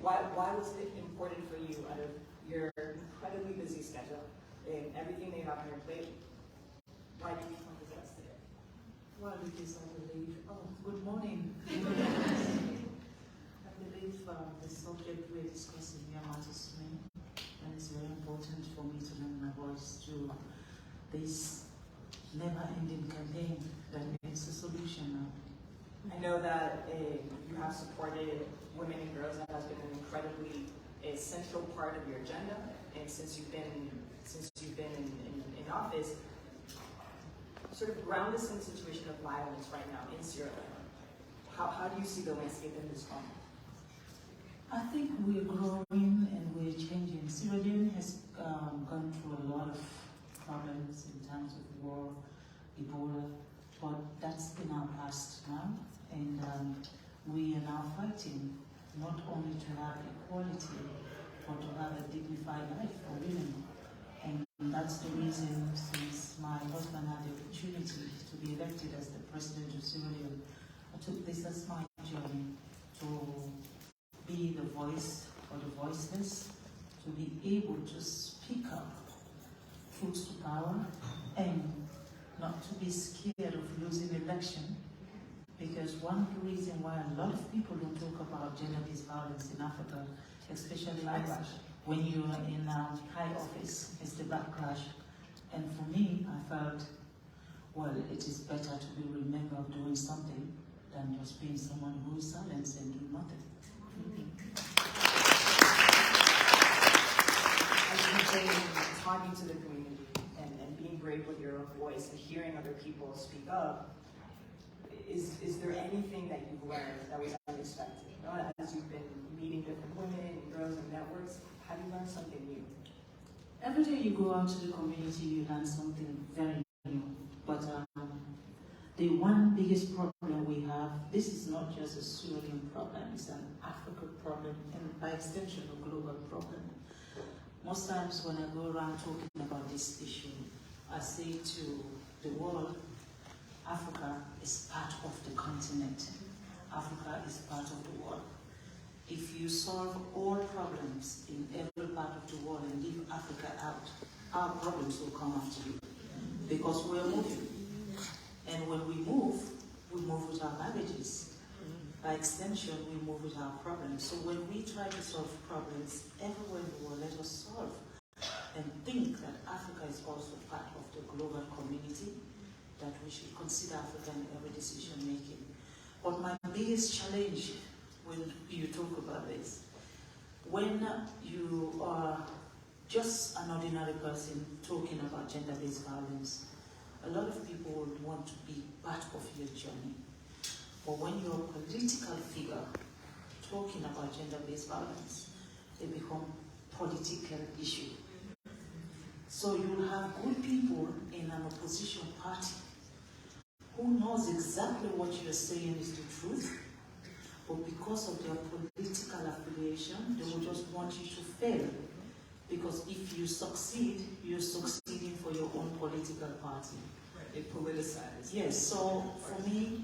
why was it important for you, out of your incredibly busy schedule and everything that you have on your plate, why do you want to discuss today? Well, because I believe, good morning. I believe the subject we're discussing here matters to me, and it's very important for me to lend my voice to this never-ending campaign that needs a solution now. I know that you have supported women and girls. That has been an incredibly essential part of your agenda, and since you've been in office, sort of ground us in the situation of violence right now in Sierra Leone. How do you see the landscape in this moment? I think we're growing and we're changing. Sierra Leone has gone through a lot of problems in terms of war, Ebola, but that's in our past now, and we are now fighting not only to have equality, but to have a dignified life for women. And that's the reason, since my husband had the opportunity to be elected as the president of Sierra Leone, I took this as my journey to be the voice for the voiceless, to be able to speak up truths to power, and not to be scared of losing election. Because one reason why a lot of people don't talk about gender-based violence in Africa, especially when you're in high office, is the backlash. And for me, I felt, well, it is better to be remembered doing something than just being someone who is silenced and doing nothing. As you've been talking to the community and being brave with your own voice and hearing other people speak up, is there anything that you've learned that was unexpected? You know, as you've been meeting different women and girls and networks, have you learned something new? Every day you go out to the community, you learn something very new. But the one biggest problem we have, this is not just a Syrian problem, it's an African problem, and by extension a global problem. Most times when I go around talking about this issue, I say to the world, Africa is part of the continent. Africa is part of the world. If you solve all problems in every part of the world and leave Africa out, our problems will come after you. Because we're moving. And when we move with our baggages. By extension, we move with our problems. So when we try to solve problems everywhere in the world, let us solve. And think that Africa is also part of the global community, that we should consider Africa in every decision making. But my biggest challenge when you talk about this, when you are just an ordinary person talking about gender-based violence, a lot of people would want to be part of your journey. But when you're a political figure talking about gender-based violence, they become political issue. So you have good people in an opposition party who knows exactly what you're saying is the truth, but because of their political affiliation, they will just want you to fail. Because if you succeed, you're succeeding for your own political party. Right. It politicizes. Yes, so for me,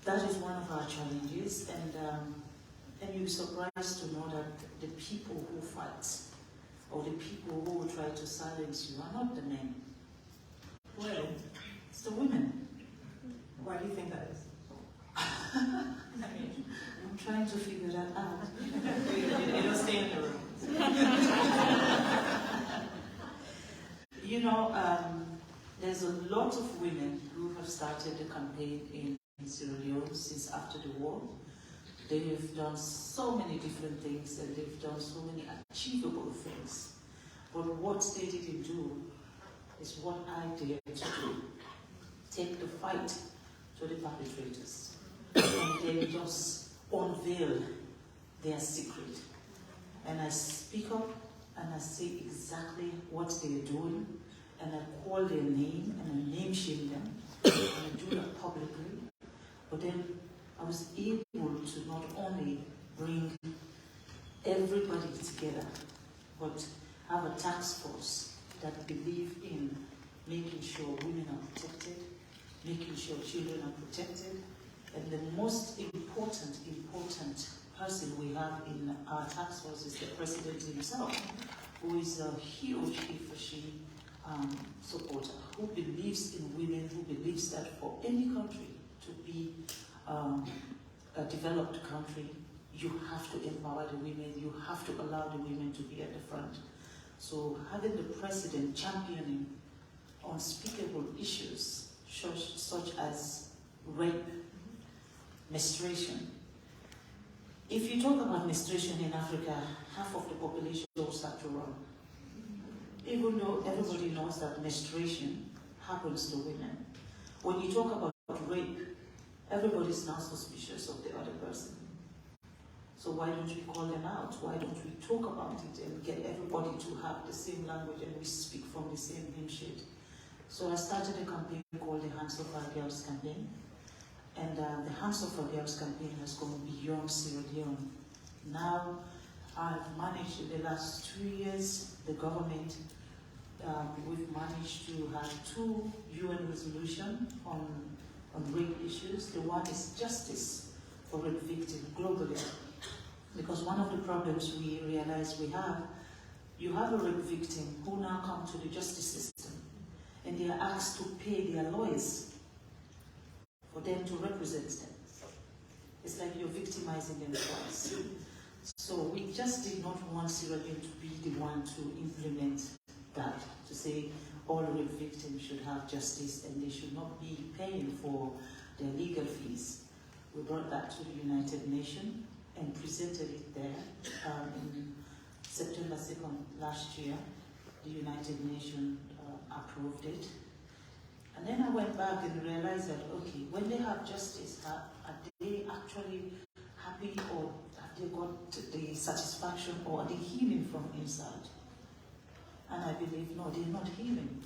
that is one of our challenges, and you're surprised to know that the people who fight, or the people who will try to silence you, are not the men. Well, it's the women. Why do you think that is? I'm trying to figure that out. It'll stay in the room. You know, there's a lot of women who have started the campaign in Sierra Leone since after the war. They have done so many different things, and they've done so many achievable things. But what they didn't do is what I dare to do. Take the fight to the perpetrators. And they just unveil their secret. And I speak up and I say exactly what they're doing, and I call their name and I name shame them, and I do that publicly. But then I was able to not only bring everybody together, but have a task force that believe in making sure women are protected, making sure children are protected, and the most important person we have in our task force is the president himself, who is a huge he for she supporter, who believes in women, who believes that for any country to be a developed country, you have to empower the women, you have to allow the women to be at the front. So having the president championing unspeakable issues such as rape, menstruation. If you talk about menstruation in Africa, half of the population will start to run. Even though everybody knows that menstruation happens to women. When you talk about rape, everybody's now suspicious of the other person. So why don't we call them out? Why don't we talk about it and get everybody to have the same language and we speak from the same hymn sheet? So I started a campaign called the Hands of Our Girls campaign. And the Hands of Our Girls campaign has gone beyond Sierra Leone. Now, I've managed in the last 2 years, the government, we've managed to have 2 UN resolutions on rape issues. The one is justice for rape victims globally. Because one of the problems we realize we have, you have a rape victim who now come to the justice system and they are asked to pay their lawyers for them to represent them. It's like you're victimizing them twice. So we just did not want Sierra Leone to be the one to implement that, to say all rape victims should have justice and they should not be paying for their legal fees. We brought that to the United Nations and presented it there in September 2nd last year. The United Nations approved it. And then I went back and realized that, okay, when they have justice, are they actually happy, or have they got the satisfaction, or are they healing from inside? And I believe, no, they're not healing.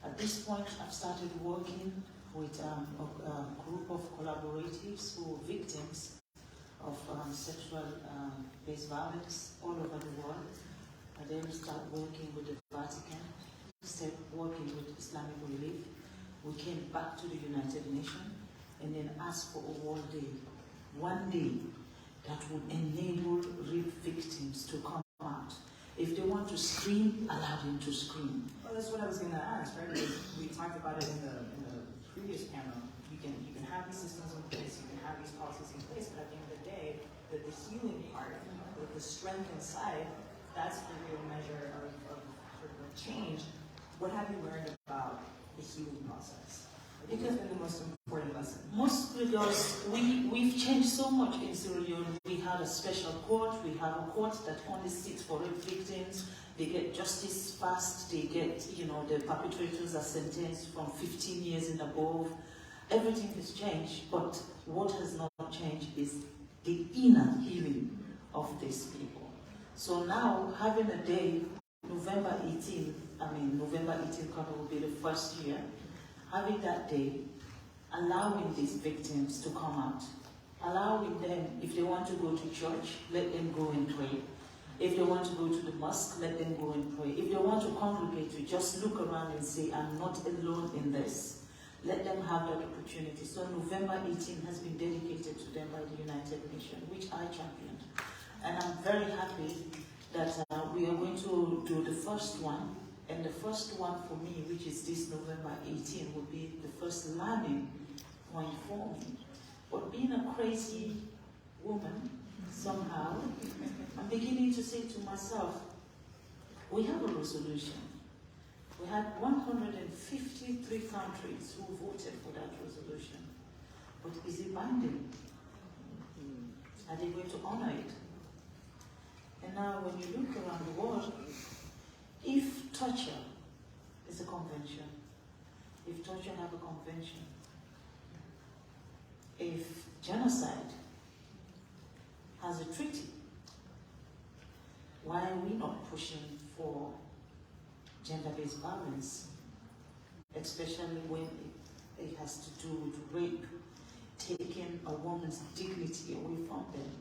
At this point, I've started working with a group of collaboratives who are victims of sexual-based violence all over the world. I then start working with the Vatican, started working with Islamic Relief. We came back to the United Nations and then asked for a world day, one day that would enable rape victims to come out. If they want to scream, allow them to scream. Well, that's what I was going to ask, right? We talked about it in the previous panel. You can have these systems in place, you can have these policies in place, but at the end of the day, the healing part, the strength inside, that's the real measure of sort of change. What have you learned about the healing process? Because it's been the most important lesson. Most because we've changed so much in Sierra Leone. We have a special court. We have a court that only sits for rape victims. They get justice fast. They get, the perpetrators are sentenced from 15 years and above. Everything has changed, but what has not changed is the inner healing of these people. So now, having a day, November 18th will be the first year, having that day, allowing these victims to come out, allowing them, if they want to go to church, let them go and pray. If they want to go to the mosque, let them go and pray. If they want to congregate, to just look around and say, I'm not alone in this. Let them have that opportunity. So November 18 has been dedicated to them by the United Nations, which I championed. And I'm very happy that we are going to do the first one. And the first one for me, which is this November 18, will be the first learning point for me. But being a crazy woman, somehow, I'm beginning to say to myself, we have a resolution. We had 153 countries who voted for that resolution. But is it binding? Are they going to honor it? And now when you look around the world, if torture is a convention, if torture have a convention, if genocide has a treaty, why are we not pushing for gender-based violence, especially when it has to do with rape, taking a woman's dignity away from them,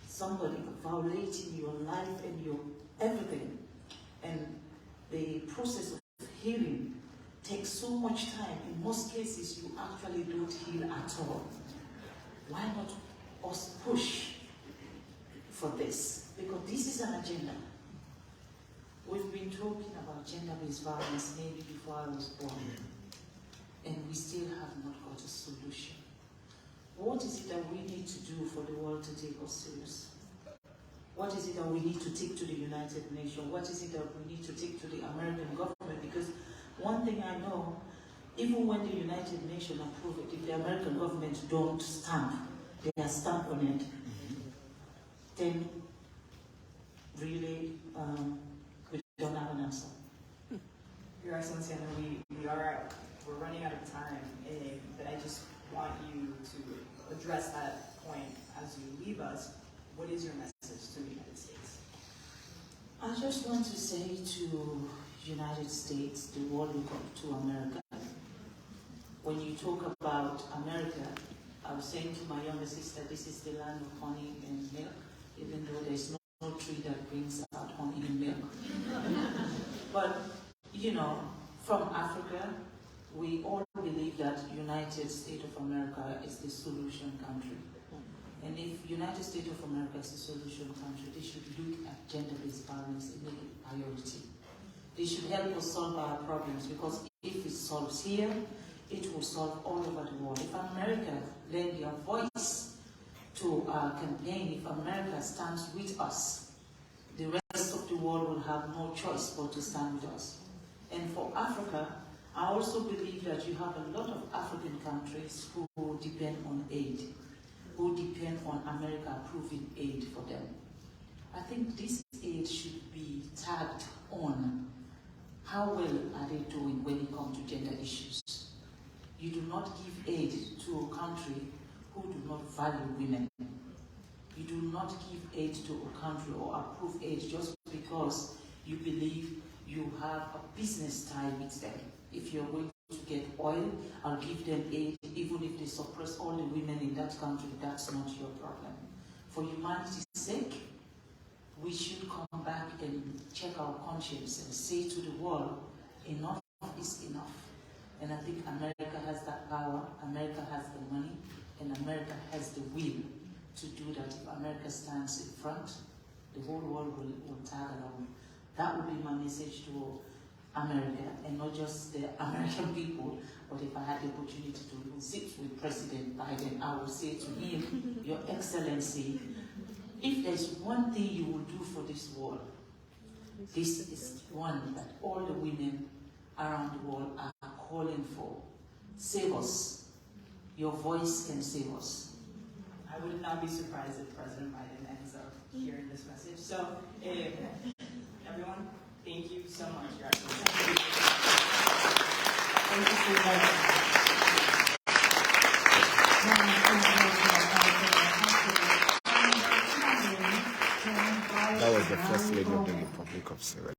somebody violating your life and your everything, and the process of healing takes so much time. In most cases, you actually don't heal at all. Why not us push for this, because this is an agenda. We've been talking about gender-based violence maybe before I was born, and we still have not got a solution. What is it that we need to do for the world to take us serious? What is it that we need to take to the United Nations? What is it that we need to take to the American government? Because one thing I know, even when the United Nations approve it, if the American government don't stamp their stamp on it, then really we don't have an answer. Your Excellency, I know we're running out of time, but I just want you to address that point as you leave us. What is your message to the United States? I just want to say to United States, the world look up to America. When you talk about America, I was saying to my younger sister, this is the land of honey and milk, even though there's no tree that brings out honey and milk. But, you know, from Africa, we all believe that United States of America is the solution country. And if United States of America is the solution country, they should look at gender-based violence and make it a priority. They should help us solve our problems, because if it solves here, it will solve all over the world. If America lend their voice to our campaign, if America stands with us, the rest of the world will have no choice but to stand with us. And for Africa, I also believe that you have a lot of African countries who depend on aid, who depend on America approving aid for them. I think this aid should be tagged on how well are they doing when it comes to gender issues. You do not give aid to a country who do not value women. You do not give aid to a country or approve aid just because you believe you have a business tie with them. If you're going to get oil, I'll give them aid, even if they suppress all the women in that country, that's not your problem. For humanity's sake, we should come back and check our conscience and say to the world, enough is enough. And I think America has that power, America has the money, and America has the will to do that. If America stands in front, the whole world will tag along. That would be my message to America, and not just the American people, but if I had the opportunity to sit with President Biden, I would say to him, Your Excellency, if there's one thing you will do for this world, this is one that all the women around the world are calling for. Save us. Your voice can save us. I would not be surprised if President Biden ends up hearing this message. So, everyone, thank you so much, Your Excellency. Thank you so much. That was the First Lady of the Republic of Sierra Leone.